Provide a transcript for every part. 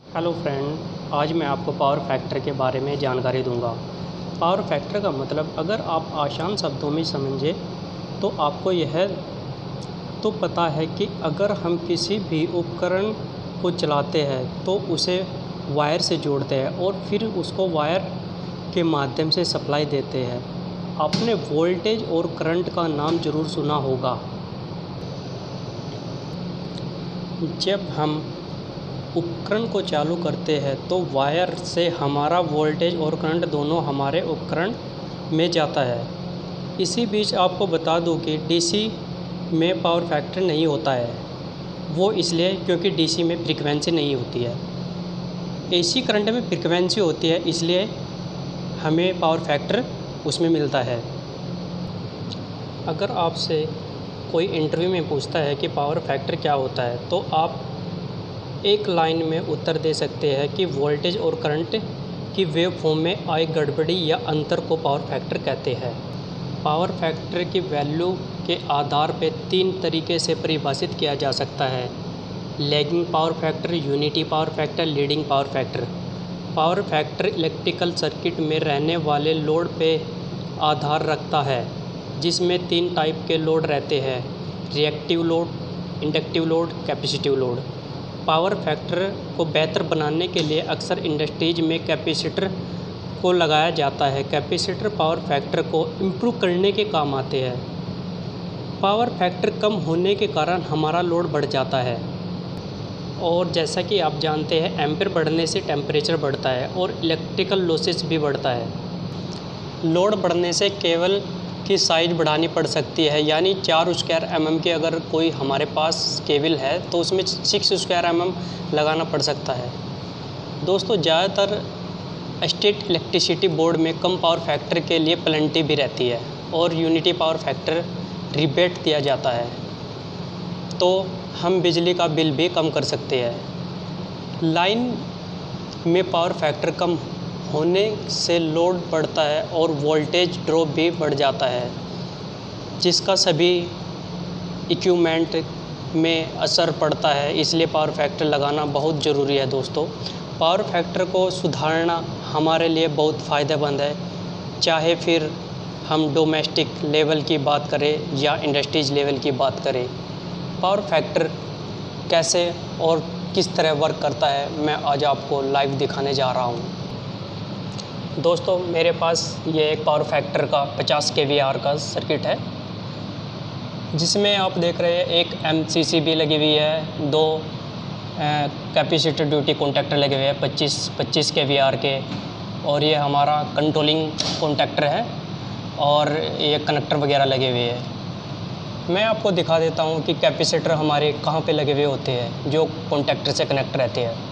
Hello friend, आज मैं आपको पावर फैक्टर के बारे में जानकारी दूंगा। पावर फैक्टर का मतलब अगर आप आसान शब्दों में समझें तो आपको यह तो पता है कि अगर हम किसी भी उपकरण को चलाते हैं तो उसे वायर से जोड़ते हैं और फिर उसको वायर के माध्यम से सप्लाई देते हैं। आपने वोल्टेज और करंट का नाम ज़रूर सुना होगा। जब हम उपकरण को चालू करते हैं तो वायर से हमारा वोल्टेज और करंट दोनों हमारे उपकरण में जाता है। इसी बीच आपको बता दूं कि डीसी में पावर फैक्टर नहीं होता है। वो इसलिए क्योंकि डीसी में फ्रीक्वेंसी नहीं होती है। एसी करंट में फ्रीक्वेंसी होती है, इसलिए हमें पावर फैक्टर उसमें मिलता है। अगर आपसे कोई इंटरव्यू में पूछता है कि पावर फैक्टर क्या होता है तो आप एक लाइन में उत्तर दे सकते हैं कि वोल्टेज और करंट की वेव फॉर्म में आई गड़बड़ी या अंतर को पावर फैक्टर कहते हैं। पावर फैक्टर की वैल्यू के आधार पर 3 तरीके से परिभाषित किया जा सकता है: lagging power factor, unity power factor, leading power factor. Power factor electrical circuit में रहने वाले लोड पे आधार रखता है, जिसमें 3 टाइप के लोड रहते हैं: reactive load, inductive load, capacitive load. Power factor को बेहतर बनाने के लिए अक्सर इंडस्ट्रीज में कैपेसिटर को लगाया जाता है। कैपेसिटर पावर फैक्टर को इम्प्रूव करने के काम आते हैं। पावर फैक्टर कम होने के कारण हमारा लोड बढ़ जाता है, और जैसा कि आप जानते हैं एम्पीयर बढ़ने से टेम्परेचर बढ़ता है और इलेक्ट्रिकल लॉसेस भी बढ़ता है। लोड बढ़ने से केबल की साइज बढ़ानी पड़ सकती है, यानी 4 स्क्वायर mm की अगर कोई हमारे पास केबल है तो उसमें 6 स्क्वायर mm लगाना पड़ सकता है। दोस्तों, ज़्यादातर स्टेट इलेक्ट्रिसिटी बोर्ड में कम पावर फैक्टर के लिए पेनल्टी भी रहती है और यूनिटी पावर फैक्टर रिबेट दिया जाता है, तो हम बिजली का बिल भी कम कर सकते हैं। लाइन में पावर फैक्टर कम होने से लोड बढ़ता है और वोल्टेज ड्रॉप भी बढ़ जाता है, जिसका सभी इक्विपमेंट में असर पड़ता है। इसलिए पावर फैक्टर लगाना बहुत ज़रूरी है। दोस्तों, पावर फैक्टर को सुधारना हमारे लिए बहुत फ़ायदेमंद है, चाहे फिर हम डोमेस्टिक लेवल की बात करें या इंडस्ट्रीज लेवल की बात करें। पावर फैक्टर कैसे और किस तरह वर्क करता है, मैं आज आपको लाइव दिखाने जा रहा हूँ। दोस्तों, मेरे पास ये एक पावर फैक्टर का 50 kVAR का सर्किट है, जिसमें आप देख रहे हैं एक MCCB लगी हुई है, 2 कैपेसिटर ड्यूटी कॉन्टैक्टर लगे हुए हैं 25 kVAR के, और ये हमारा कंट्रोलिंग कॉन्टैक्टर है और ये कनेक्टर वगैरह लगे हुए हैं। मैं आपको दिखा देता हूँ कि कैपेसिटर हमारे कहाँ पे लगे हुए होते हैं जो कॉन्टैक्टर से कनेक्ट रहते हैं।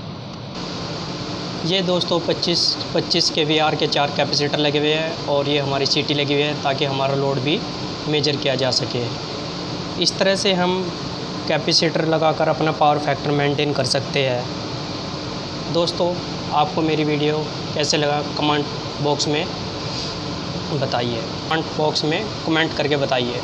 ये दोस्तों 25 kVAR के 4 कैपेसिटर लगे हुए हैं और ये हमारी सीटी लगी हुई है, ताकि हमारा लोड भी मेजर किया जा सके। इस तरह से हम कैपेसिटर लगाकर अपना पावर फैक्टर मेंटेन कर सकते हैं। दोस्तों, आपको मेरी वीडियो कैसे लगा कमेंट बॉक्स में बताइए। कमेंट बॉक्स में कमेंट करके बताइए।